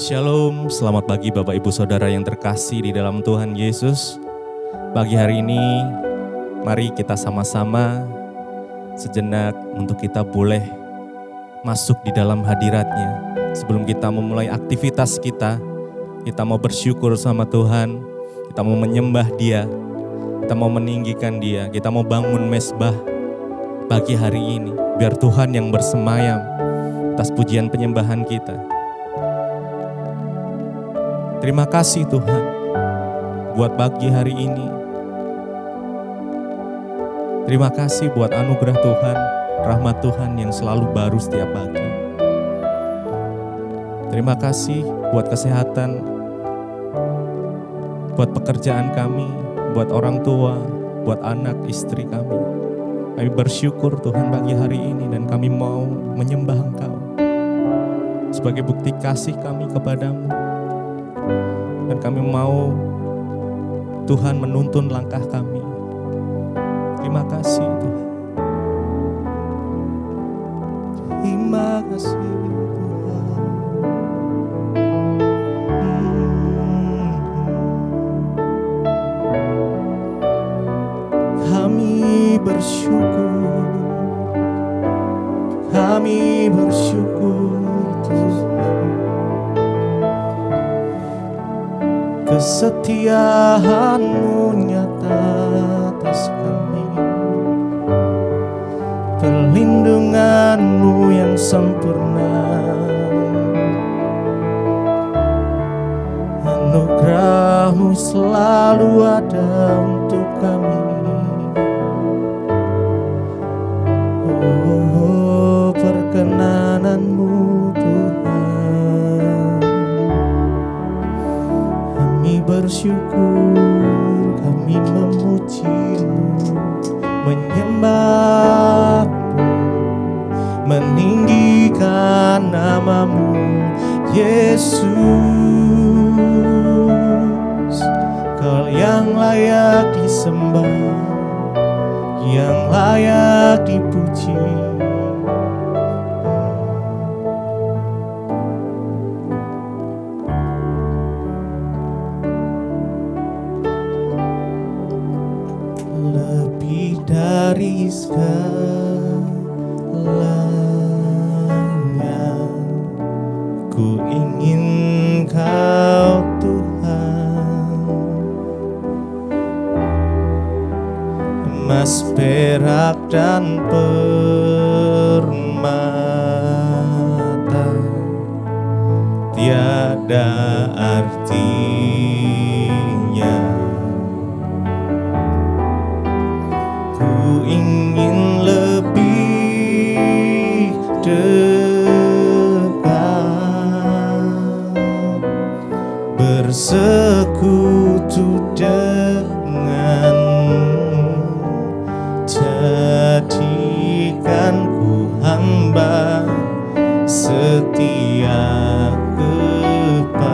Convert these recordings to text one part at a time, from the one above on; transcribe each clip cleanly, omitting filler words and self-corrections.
Shalom, selamat pagi Bapak Ibu Saudara yang terkasih di dalam Tuhan Yesus. Pagi hari ini, mari kita sama-sama sejenak untuk kita boleh masuk di dalam hadirat-Nya. Sebelum kita memulai aktivitas kita mau bersyukur sama Tuhan, kita mau menyembah Dia, kita mau meninggikan Dia, kita mau bangun mezbah pagi hari ini. Biar Tuhan yang bersemayam atas pujian penyembahan kita. Terima kasih Tuhan buat pagi hari ini. Terima kasih buat anugerah Tuhan, rahmat Tuhan yang selalu baru setiap pagi. Terima kasih buat kesehatan, buat pekerjaan kami, buat orang tua, buat anak istri kami. Kami bersyukur Tuhan pagi hari ini dan kami mau menyembah Engkau sebagai bukti kasih kami kepadamu. Dan kami mau Tuhan menuntun langkah kami. Terima kasih Tuhan. Terima kasih Tuhan. Kami bersyukur. Kami bersyukur Tuhan. Kesetiaan-Mu nyata atas kami, perlindungan-Mu yang sempurna, anugerah-Mu selalu ada untuk kami. Oh, perkenanan-Mu bersyukur, kami memuji-Mu, menyembah-Mu, meninggikan nama-Mu, Yesus. Kau yang layak disembah, yang layak dipuji. Dari segalanya, ku ingin Kau Tuhan, emas, perak, dan permata tiada artinya. Ku ingin lebih dekat, bersekutu denganmu, jadikan ku hamba setia kepadamu.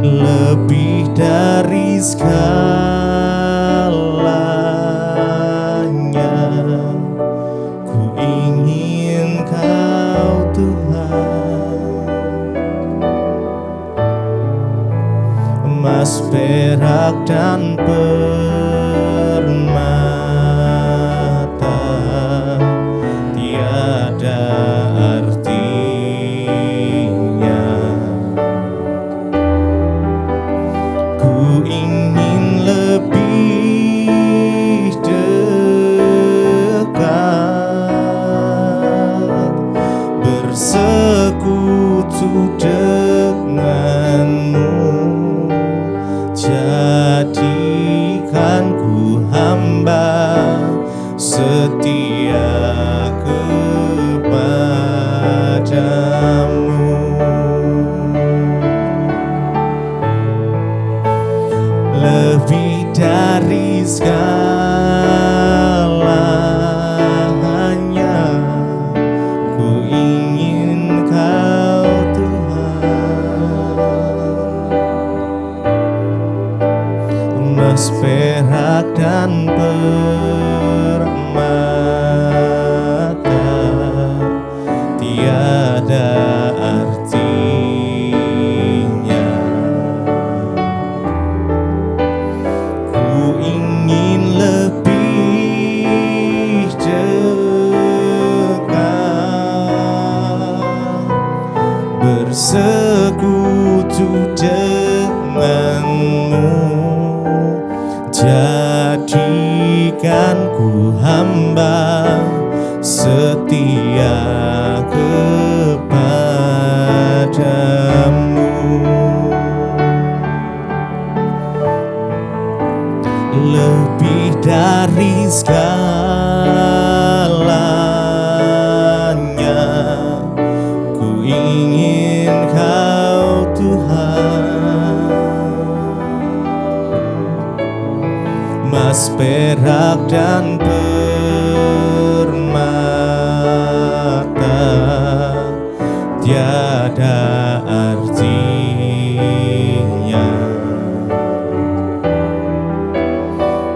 Lebih dari segalanya, ku ingin Kau Tuhan, emas, perak, dan permata tiada artinya. Ku ingin lebih dekat, bersekutu denganmu, jadikan ku hamba setia kepadamu. Lebih dari segalanya, ku ingin Kau Tuhan, emas, perak, dan permata semata tiada artinya. Ku ingin lebih dekat, bersekutu denganmu. Jadikan ku hamba setia kepadamu. Lebih dari segalanya, ku ingin Kau Tuhan. Emas, perak, dan permata tiada artinya.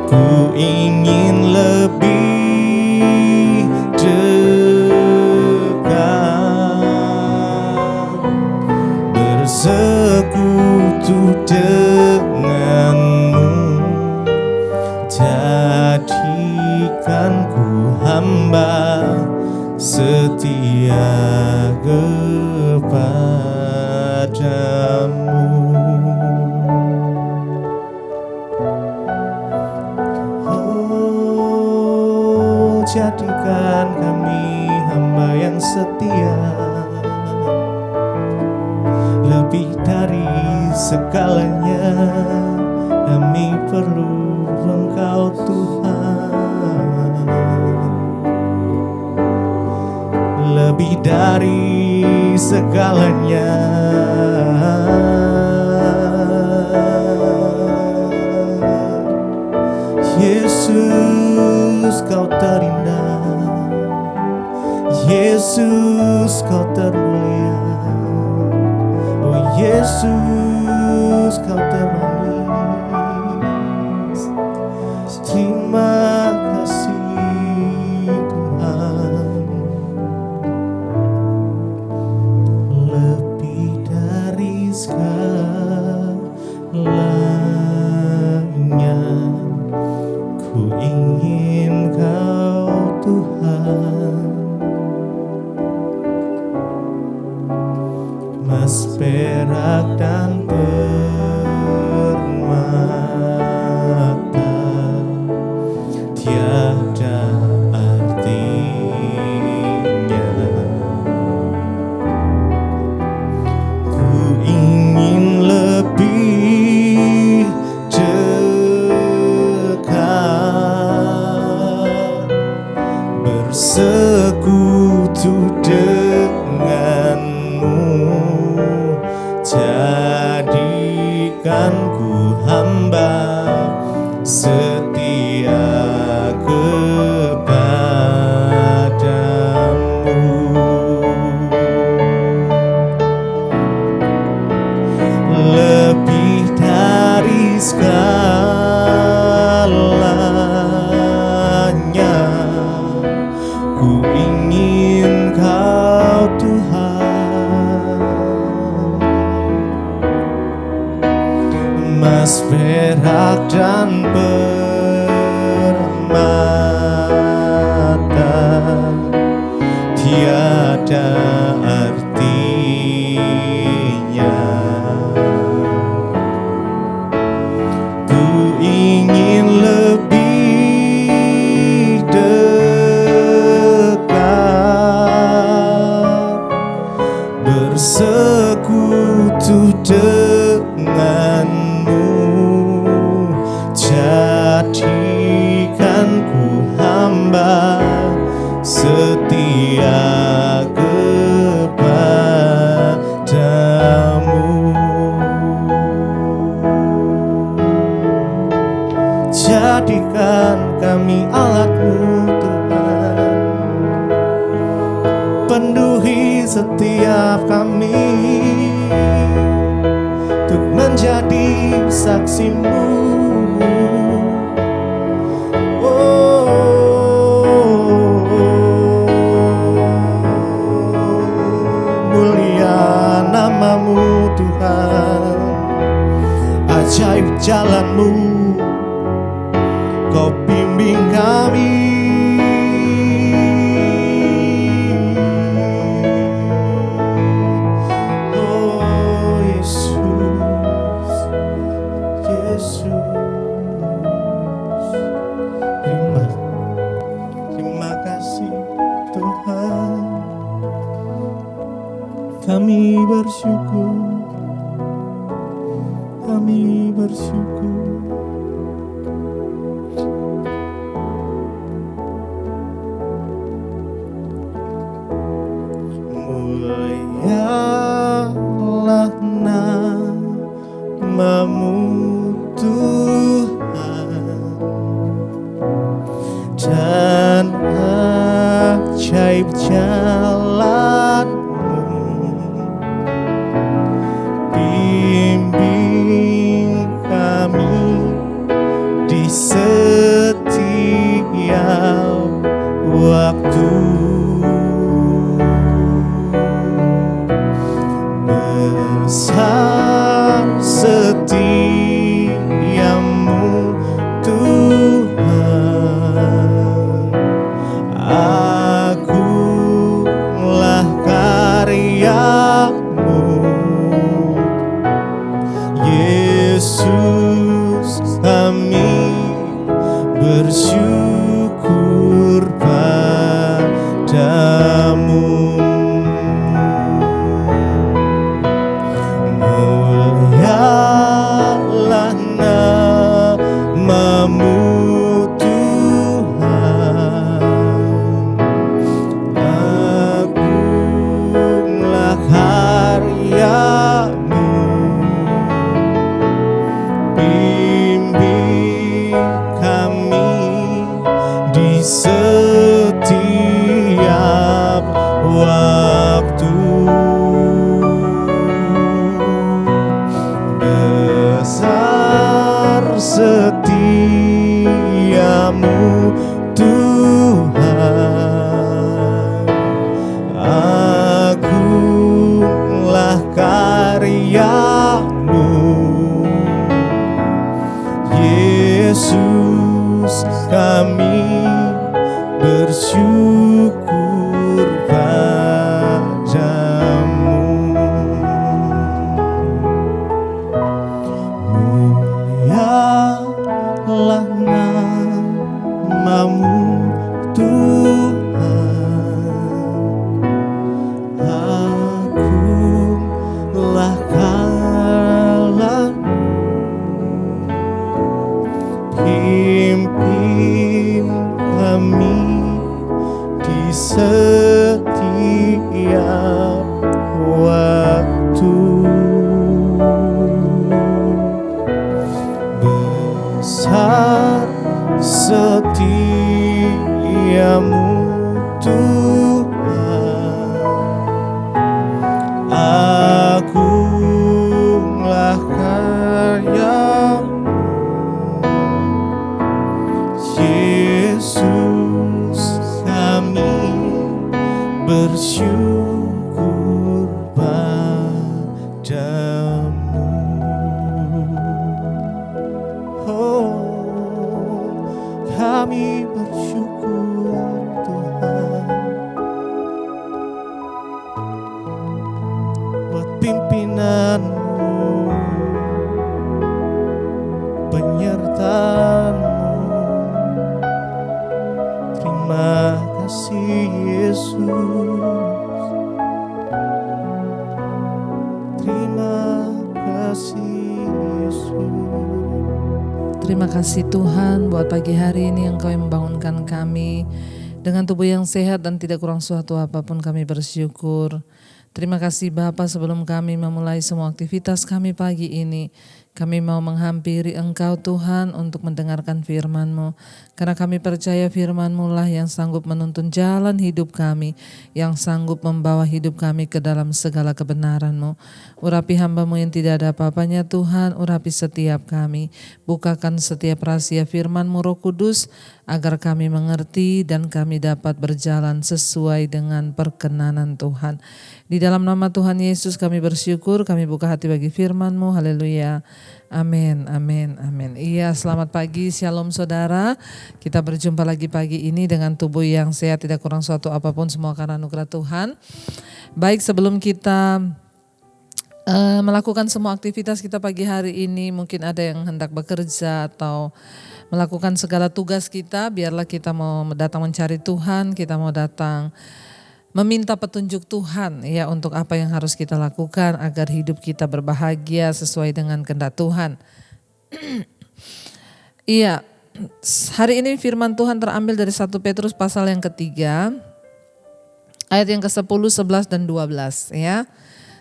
Ku ingin lebih dekat, bersekutu denganmu. Jadikan ku hamba setia kepadamu. Oh, jadikan kami hamba yang setia, lebih dari segalanya kami perlu Engkau Tuhan. Lebih dari segalanya, Yesus Kau terindah, Yesus Kau termulia, oh Yesus Kau termanis. Terima kasih Tuhan. Lebih dari segalanya, ku ingin Kau Tuhan. Emas, perak, dan permata tiada artinya. Ku ingin lebih dekat, bersekutu denganmu. Jadikan ku hamba setia kepadamu. Lebih dari segalanya, ku ingin Kau Tuhan. Emas, perak, dan permata tiada artinya. Ku ingin lebih dekat, bersekutu denganmu. Jadikan ku hamba setia kepadamu. Jadikan kami alat-Mu Tuhan, penuhi setiap kami untuk menjadi saksi-Mu. Oh, jalan-Mu, Kau bimbing kami. Oh Yesus, Yesus, terima kasih Tuhan. Kami bersyukur, kami bersyukur. Mulialah nama-Mu Tuhan, dan ajaib jalan-Mu. Bimbing kami di setiap waktu. Besar setiamu Tuhan, agunglah karya-Mu. Yesus, kami bersyukur padamu. Mulialah nama-Mu Tuhan, agunglah karya-Mu. Bimbing kami di setiap waktu. Besar setiamu Tuhan, agunglah karya-Mu. Yesus, kami bersyukur padamu. Mulialah nama-Mu Tuhan, agunglah karya-Mu. Pimpin kami di setiap waktu. Besar setiamu Tuhan, agunglah karya-Mu. Yesus, kami bersyukur padamu. Oh, kami bersyukur Tuhan buat pimpinan-Mu, penyertaan-Mu. Terima kasih Yesus, terima kasih Yesus. Terima kasih Tuhan buat pagi hari ini Engkau yang membangunkan kami dengan tubuh yang sehat dan tidak kurang suatu apapun. Kami bersyukur. Terima kasih Bapa, sebelum kami memulai semua aktivitas kami pagi ini, kami mau menghampiri Engkau Tuhan untuk mendengarkan firman-Mu. Karena kami percaya firman-Mu lah yang sanggup menuntun jalan hidup kami, yang sanggup membawa hidup kami ke dalam segala kebenaran-Mu. Urapi hamba-Mu yang tidak ada apa-apanya Tuhan, urapi setiap kami. Bukakan setiap rahasia firman-Mu Roh Kudus, agar kami mengerti dan kami dapat berjalan sesuai dengan perkenanan Tuhan. Di dalam nama Tuhan Yesus kami bersyukur, kami buka hati bagi firman-Mu, haleluya. Amin, amin, amin. Iya, selamat pagi, shalom saudara. Kita berjumpa lagi pagi ini dengan tubuh yang sehat, tidak kurang suatu apapun, semua karena anugerah Tuhan. Baik, sebelum kita melakukan semua aktivitas kita pagi hari ini, mungkin ada yang hendak bekerja atau melakukan segala tugas kita, biarlah kita mau datang mencari Tuhan, kita mau datang meminta petunjuk Tuhan ya untuk apa yang harus kita lakukan agar hidup kita berbahagia sesuai dengan kehendak Tuhan. Iya, hari ini firman Tuhan terambil dari 1 Petrus pasal yang ketiga, ayat yang ke-10, 11 dan 12 ya.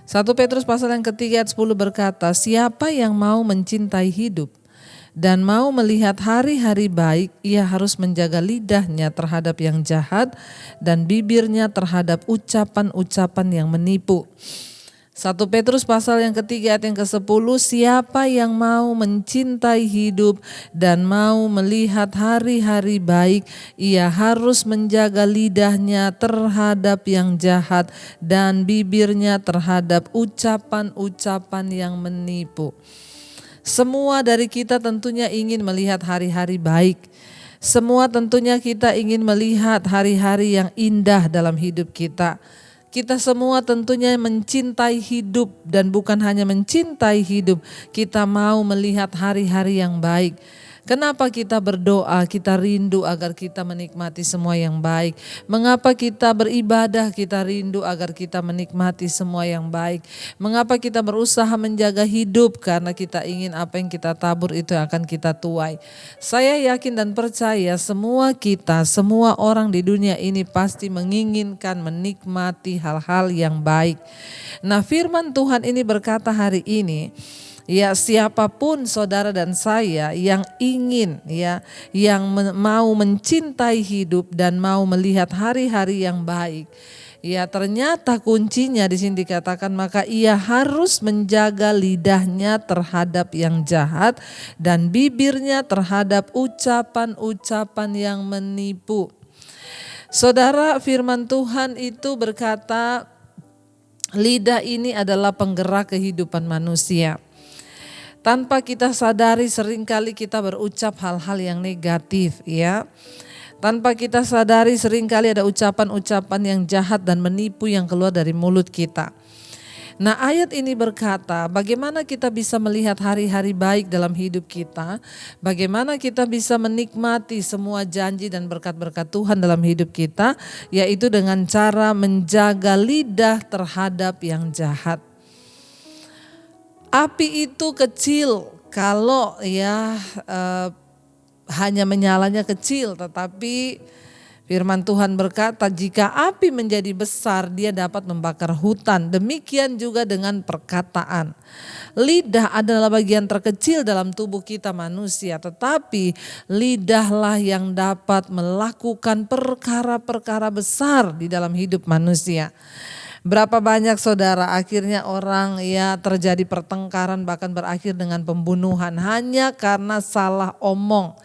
1 Petrus pasal yang ketiga ayat 10 berkata, siapa yang mau mencintai hidup dan mau melihat hari-hari baik, ia harus menjaga lidahnya terhadap yang jahat dan bibirnya terhadap ucapan-ucapan yang menipu. 1 Petrus pasal yang ketiga ayat yang ke-10, siapa yang mau mencintai hidup dan mau melihat hari-hari baik, ia harus menjaga lidahnya terhadap yang jahat dan bibirnya terhadap ucapan-ucapan yang menipu. Semua dari kita tentunya ingin melihat hari-hari baik. Semua tentunya kita ingin melihat hari-hari yang indah dalam hidup kita. Kita semua tentunya mencintai hidup dan bukan hanya mencintai hidup, kita mau melihat hari-hari yang baik. Kenapa kita berdoa, kita rindu agar kita menikmati semua yang baik. Mengapa kita beribadah, kita rindu agar kita menikmati semua yang baik. Mengapa kita berusaha menjaga hidup, karena kita ingin apa yang kita tabur itu akan kita tuai. Saya yakin dan percaya semua kita, semua orang di dunia ini pasti menginginkan menikmati hal-hal yang baik. Nah, firman Tuhan ini berkata hari ini, ya, siapapun saudara dan saya yang ingin yang mau mencintai hidup dan mau melihat hari-hari yang baik, ya ternyata kuncinya di sini dikatakan maka ia harus menjaga lidahnya terhadap yang jahat dan bibirnya terhadap ucapan-ucapan yang menipu. Saudara, firman Tuhan itu berkata lidah ini adalah penggerak kehidupan manusia. Tanpa kita sadari seringkali kita berucap hal-hal yang negatif ya. Tanpa kita sadari seringkali ada ucapan-ucapan yang jahat dan menipu yang keluar dari mulut kita. Nah, ayat ini berkata bagaimana kita bisa melihat hari-hari baik dalam hidup kita. Bagaimana kita bisa menikmati semua janji dan berkat-berkat Tuhan dalam hidup kita. Yaitu dengan cara menjaga lidah terhadap yang jahat. Api itu kecil kalau hanya menyalanya kecil, tetapi firman Tuhan berkata jika api menjadi besar dia dapat membakar hutan. Demikian juga dengan perkataan. Lidah adalah bagian terkecil dalam tubuh kita manusia, tetapi lidahlah yang dapat melakukan perkara-perkara besar di dalam hidup manusia. Berapa banyak saudara akhirnya orang terjadi pertengkaran bahkan berakhir dengan pembunuhan hanya karena salah omong,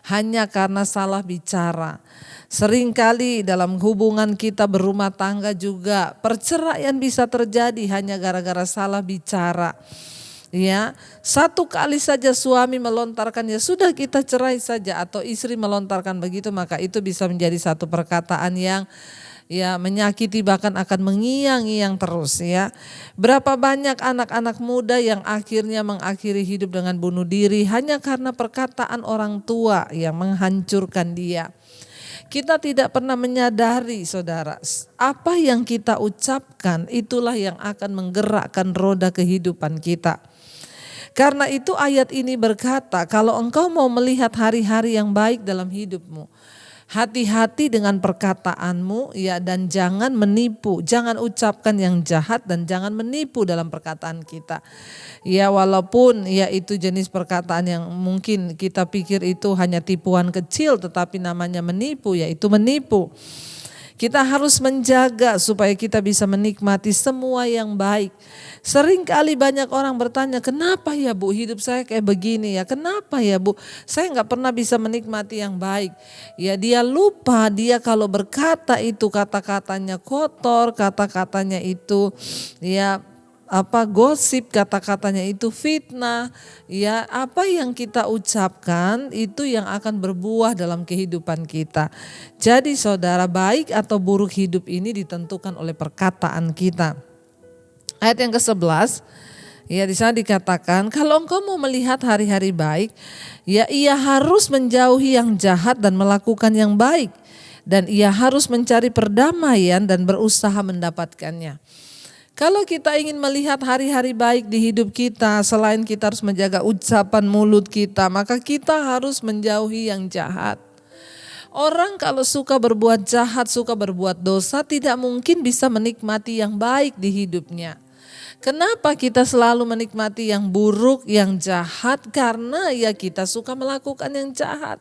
hanya karena salah bicara. Seringkali dalam hubungan kita berumah tangga juga perceraian bisa terjadi hanya gara-gara salah bicara. Ya, satu kali saja suami melontarkan ya sudah kita cerai saja atau istri melontarkan begitu, maka itu bisa menjadi satu perkataan yang menyakiti bahkan akan mengiang-iang terus ya. Berapa banyak anak-anak muda yang akhirnya mengakhiri hidup dengan bunuh diri hanya karena perkataan orang tua yang menghancurkan dia. Kita tidak pernah menyadari saudara, apa yang kita ucapkan itulah yang akan menggerakkan roda kehidupan kita. Karena itu ayat ini berkata kalau engkau mau melihat hari-hari yang baik dalam hidupmu, hati-hati dengan perkataanmu dan jangan menipu, jangan ucapkan yang jahat dan jangan menipu dalam perkataan kita. Ya, walaupun itu jenis perkataan yang mungkin kita pikir itu hanya tipuan kecil, tetapi namanya menipu, yaitu menipu. Kita harus menjaga supaya kita bisa menikmati semua yang baik. Seringkali banyak orang bertanya, kenapa ya Bu hidup saya kayak begini ya? Kenapa ya Bu saya gak pernah bisa menikmati yang baik? Ya, dia lupa dia kalau berkata itu kata-katanya kotor, kata-katanya itu gosip, kata-katanya itu fitnah, ya apa yang kita ucapkan itu yang akan berbuah dalam kehidupan kita. Jadi saudara, baik atau buruk hidup ini ditentukan oleh perkataan kita. Ayat yang ke-11, ya di sana dikatakan, kalau engkau mau melihat hari-hari baik, ya ia harus menjauhi yang jahat dan melakukan yang baik. Dan ia harus mencari perdamaian dan berusaha mendapatkannya. Kalau kita ingin melihat hari-hari baik di hidup kita, selain kita harus menjaga ucapan mulut kita, maka kita harus menjauhi yang jahat. Orang kalau suka berbuat jahat, suka berbuat dosa, tidak mungkin bisa menikmati yang baik di hidupnya. Kenapa kita selalu menikmati yang buruk, yang jahat? Karena ya kita suka melakukan yang jahat.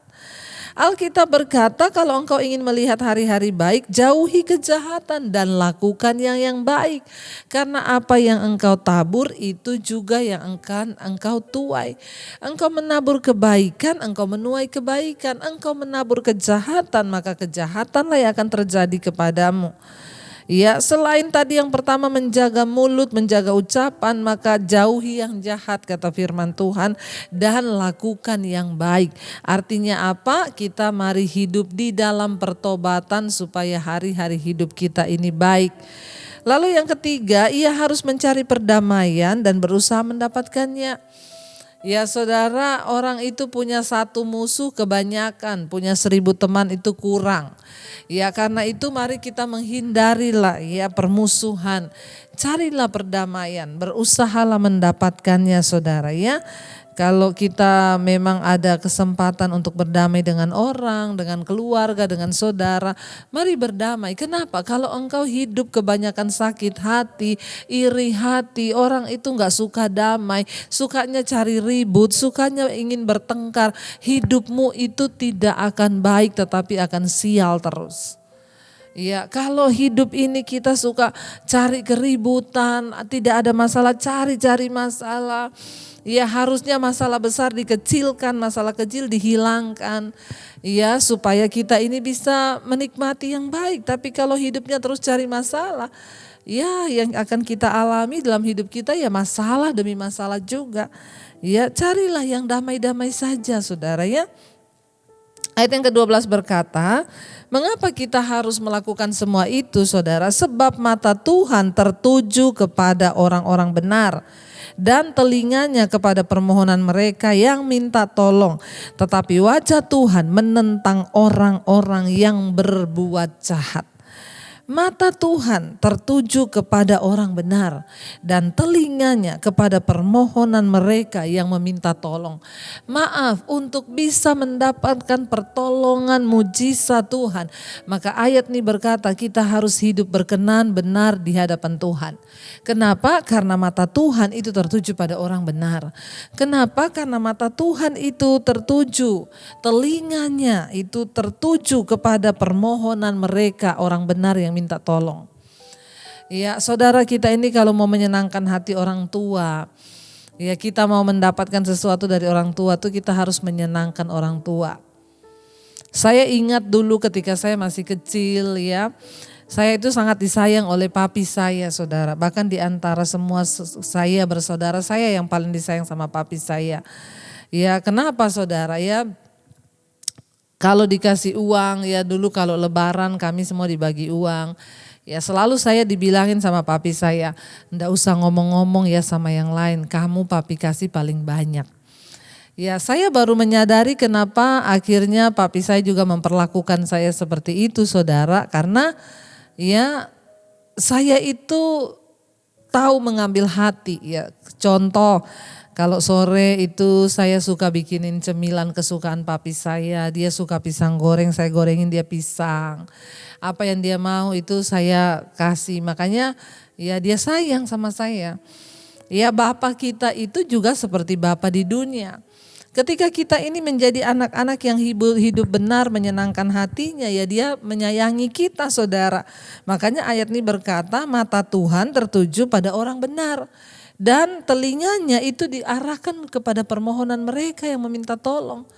Alkitab berkata, kalau engkau ingin melihat hari-hari baik, jauhi kejahatan dan lakukan yang baik. Karena apa yang engkau tabur itu juga yang akan engkau tuai. Engkau menabur kebaikan, engkau menuai kebaikan. Engkau menabur kejahatan, maka kejahatanlah yang akan terjadi kepadamu. Ya, selain tadi yang pertama menjaga mulut, menjaga ucapan, maka jauhi yang jahat kata firman Tuhan dan lakukan yang baik. Artinya apa? Kita mari hidup di dalam pertobatan supaya hari-hari hidup kita ini baik. Lalu yang ketiga, ia harus mencari perdamaian dan berusaha mendapatkannya. Ya saudara, orang itu punya satu musuh kebanyakan, punya 1000 teman itu kurang. Ya karena itu mari kita menghindarilah ya permusuhan, carilah perdamaian, berusahalah mendapatkannya saudara ya. Kalau kita memang ada kesempatan untuk berdamai dengan orang, dengan keluarga, dengan saudara, mari berdamai. Kenapa? Kalau engkau hidup kebanyakan sakit hati, iri hati, orang itu gak suka damai, sukanya cari ribut, sukanya ingin bertengkar, hidupmu itu tidak akan baik tetapi akan sial terus. Ya, kalau hidup ini kita suka cari keributan, tidak ada masalah, cari-cari masalah. Ya harusnya masalah besar dikecilkan, masalah kecil dihilangkan. Ya supaya kita ini bisa menikmati yang baik. Tapi kalau hidupnya terus cari masalah, ya yang akan kita alami dalam hidup kita ya masalah demi masalah juga. Ya carilah yang damai-damai saja saudara ya. Ayat yang ke-12 berkata, mengapa kita harus melakukan semua itu saudara? Sebab mata Tuhan tertuju kepada orang-orang benar dan telinganya kepada permohonan mereka yang minta tolong. Tetapi wajah Tuhan menentang orang-orang yang berbuat jahat. Mata Tuhan tertuju kepada orang benar dan telinganya kepada permohonan mereka yang meminta tolong. Maaf, untuk bisa mendapatkan pertolongan mujizat Tuhan, maka ayat ini berkata kita harus hidup berkenan benar di hadapan Tuhan. Kenapa? Karena mata Tuhan itu tertuju pada orang benar. Kenapa? Karena mata Tuhan itu tertuju, telinganya itu tertuju kepada permohonan mereka orang benar yang minta tolong. Ya, saudara kita ini kalau mau menyenangkan hati orang tua, ya kita mau mendapatkan sesuatu dari orang tua tuh kita harus menyenangkan orang tua. Saya ingat dulu ketika saya masih kecil ya, saya itu sangat disayang oleh papi saya saudara. Bahkan di antara semua saya bersaudara, saya yang paling disayang sama papi saya. Ya kenapa saudara ya? Kalau dikasih uang ya dulu kalau lebaran kami semua dibagi uang. Ya selalu saya dibilangin sama papi saya, ndak usah ngomong-ngomong ya sama yang lain, kamu papi kasih paling banyak. Ya saya baru menyadari kenapa akhirnya papi saya juga memperlakukan saya seperti itu saudara. Karena ya saya itu tahu mengambil hati ya. Contoh, kalau sore itu saya suka bikinin cemilan kesukaan papi saya. Dia suka pisang goreng, saya gorengin dia pisang. Apa yang dia mau itu saya kasih. Makanya ya dia sayang sama saya. Ya Bapa kita itu juga seperti Bapa di dunia. Ketika kita ini menjadi anak-anak yang hidup benar menyenangkan hatinya ya dia menyayangi kita saudara. Makanya ayat ini berkata mata Tuhan tertuju pada orang benar. Dan telinganya itu diarahkan kepada permohonan mereka yang meminta tolong.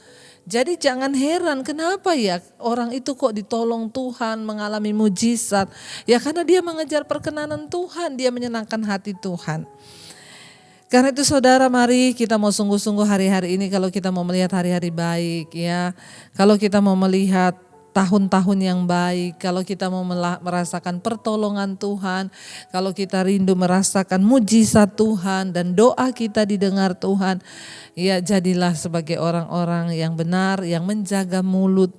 Jadi jangan heran kenapa ya orang itu kok ditolong Tuhan, mengalami mujizat. Ya karena dia mengejar perkenanan Tuhan, dia menyenangkan hati Tuhan. Karena itu saudara, mari kita mau sungguh-sungguh hari-hari ini kalau kita mau melihat hari-hari baik ya. Kalau kita mau melihat tahun-tahun yang baik, kalau kita mau merasakan pertolongan Tuhan, kalau kita rindu merasakan mujizat Tuhan dan doa kita didengar Tuhan, ya jadilah sebagai orang-orang yang benar, yang menjaga mulut,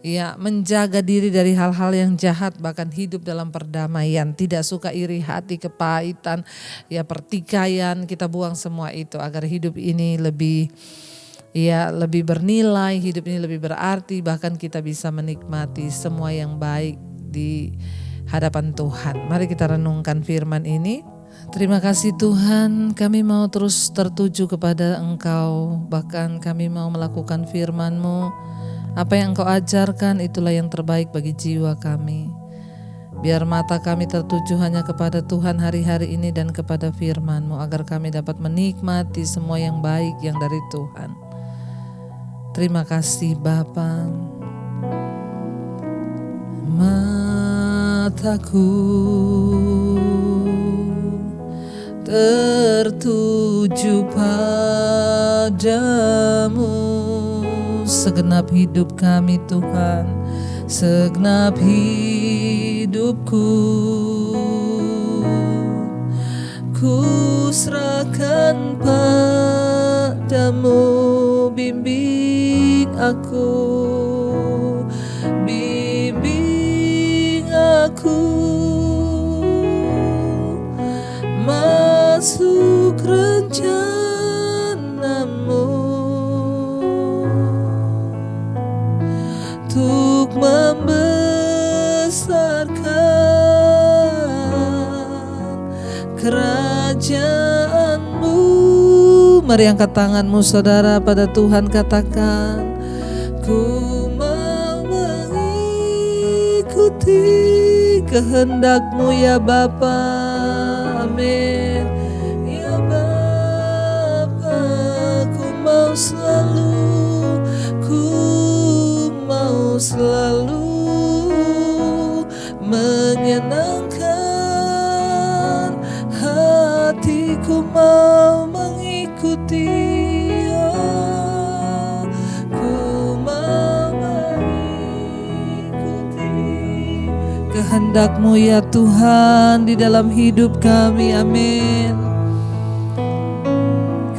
ya menjaga diri dari hal-hal yang jahat, bahkan hidup dalam perdamaian, tidak suka iri hati, kepahitan, ya pertikaian, kita buang semua itu agar hidup ini lebih bernilai, hidup ini lebih berarti, bahkan kita bisa menikmati semua yang baik di hadapan Tuhan. Mari kita renungkan firman ini. Terima kasih Tuhan, kami mau terus tertuju kepada Engkau, bahkan kami mau melakukan firman-Mu. Apa yang Engkau ajarkan itulah yang terbaik bagi jiwa kami. Biar mata kami tertuju hanya kepada Tuhan hari-hari ini dan kepada firman-Mu, agar kami dapat menikmati semua yang baik yang dari Tuhan. Terima kasih Bapa. Mataku tertuju padamu, segenap hidup kami Tuhan, segenap hidupku ku serahkan padamu. Bimbing aku, bimbing aku masuk rencana-Mu untuk membesarkan kerajaan-Mu. Mari angkat tanganmu saudara pada Tuhan, katakan, ku mau mengikuti kehendak-Mu ya Bapa. Amin. Ya Bapa, ku mau selalu menyenangkan hatiku, mau mengikuti, ku mau mengikuti kehendak-Mu ya Tuhan di dalam hidup kami. Amin.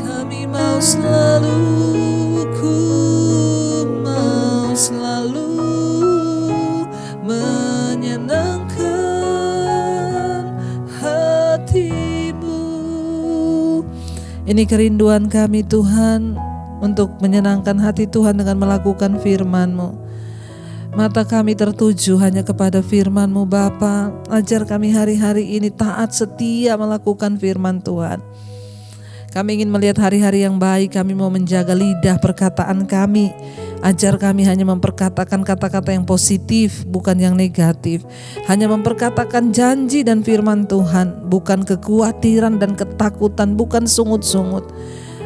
Kami mau selalu, ku mau selalu menyenangkan hati-Mu. Ini kerinduan kami Tuhan, untuk menyenangkan hati Tuhan dengan melakukan firman-Mu. Mata kami tertuju hanya kepada firman-Mu Bapa. Ajar kami hari-hari ini taat setia melakukan firman Tuhan. Kami ingin melihat hari-hari yang baik, kami mau menjaga lidah perkataan kami. Ajar kami hanya memperkatakan kata-kata yang positif, bukan yang negatif. Hanya memperkatakan janji dan firman Tuhan, bukan kekhawatiran dan ketakutan, bukan sungut-sungut.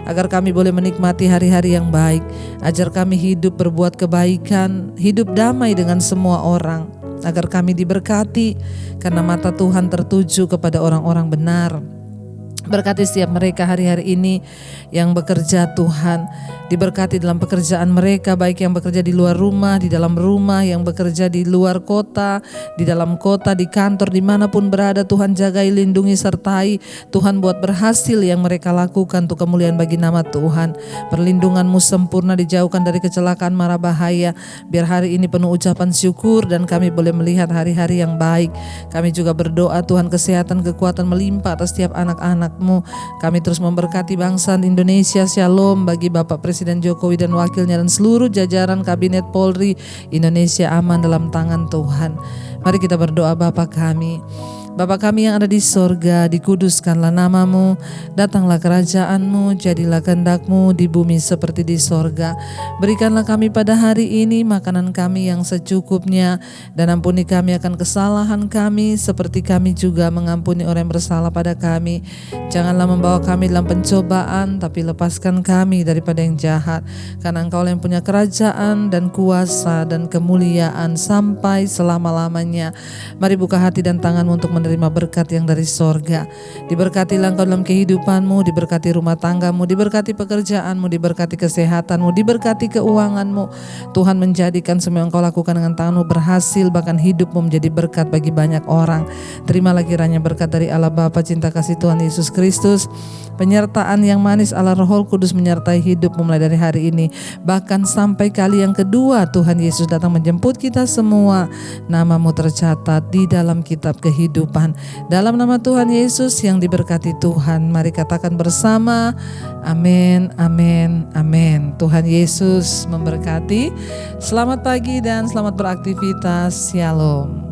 Agar kami boleh menikmati hari-hari yang baik. Ajar kami hidup berbuat kebaikan, hidup damai dengan semua orang. Agar kami diberkati, karena mata Tuhan tertuju kepada orang-orang benar. Berkati setiap mereka hari-hari ini yang bekerja Tuhan. Diberkati dalam pekerjaan mereka, baik yang bekerja di luar rumah, di dalam rumah, yang bekerja di luar kota, di dalam kota, di kantor, dimanapun berada. Tuhan jagai, lindungi, sertai. Tuhan buat berhasil yang mereka lakukan untuk kemuliaan bagi nama Tuhan. Perlindungan-Mu sempurna, dijauhkan dari kecelakaan mara bahaya. Biar hari ini penuh ucapan syukur dan kami boleh melihat hari-hari yang baik. Kami juga berdoa Tuhan, kesehatan, kekuatan melimpah atas setiap anak-anak-Mu. Kami terus memberkati bangsa Indonesia. Shalom bagi Bapak Presiden Jokowi dan wakilnya dan seluruh jajaran Kabinet Polri. Indonesia aman dalam tangan Tuhan. Mari kita berdoa. Bapa kami, Bapa kami yang ada di sorga, dikuduskanlah namamu, datanglah kerajaanmu, jadilah kehendak-Mu di bumi seperti di sorga. Berikanlah kami pada hari ini makanan kami yang secukupnya, dan ampuni kami akan kesalahan kami, seperti kami juga mengampuni orang yang bersalah pada kami. Janganlah membawa kami dalam pencobaan, tapi lepaskan kami daripada yang jahat. Karena Engkau yang punya kerajaan dan kuasa dan kemuliaan sampai selama-lamanya. Mari buka hati dan tanganmu untuk menerima berkat yang dari sorga. Diberkatilah engkau dalam kehidupanmu, diberkati rumah tanggamu, diberkati pekerjaanmu, diberkati kesehatanmu, diberkati keuanganmu. Tuhan menjadikan semua yang engkau lakukan dengan tanganmu berhasil, bahkan hidupmu menjadi berkat bagi banyak orang. Terimalah kiranya berkat dari Allah Bapa, cinta kasih Tuhan Yesus Kristus, penyertaan yang manis Allah Roh Kudus menyertai hidupmu mulai dari hari ini, bahkan sampai kali yang kedua Tuhan Yesus datang menjemput kita semua. Namamu tercatat di dalam kitab kehidupan. Dalam nama Tuhan Yesus yang diberkati Tuhan, mari katakan bersama, amin, amin, amin. Tuhan Yesus memberkati. Selamat pagi dan selamat beraktivitas. Shalom.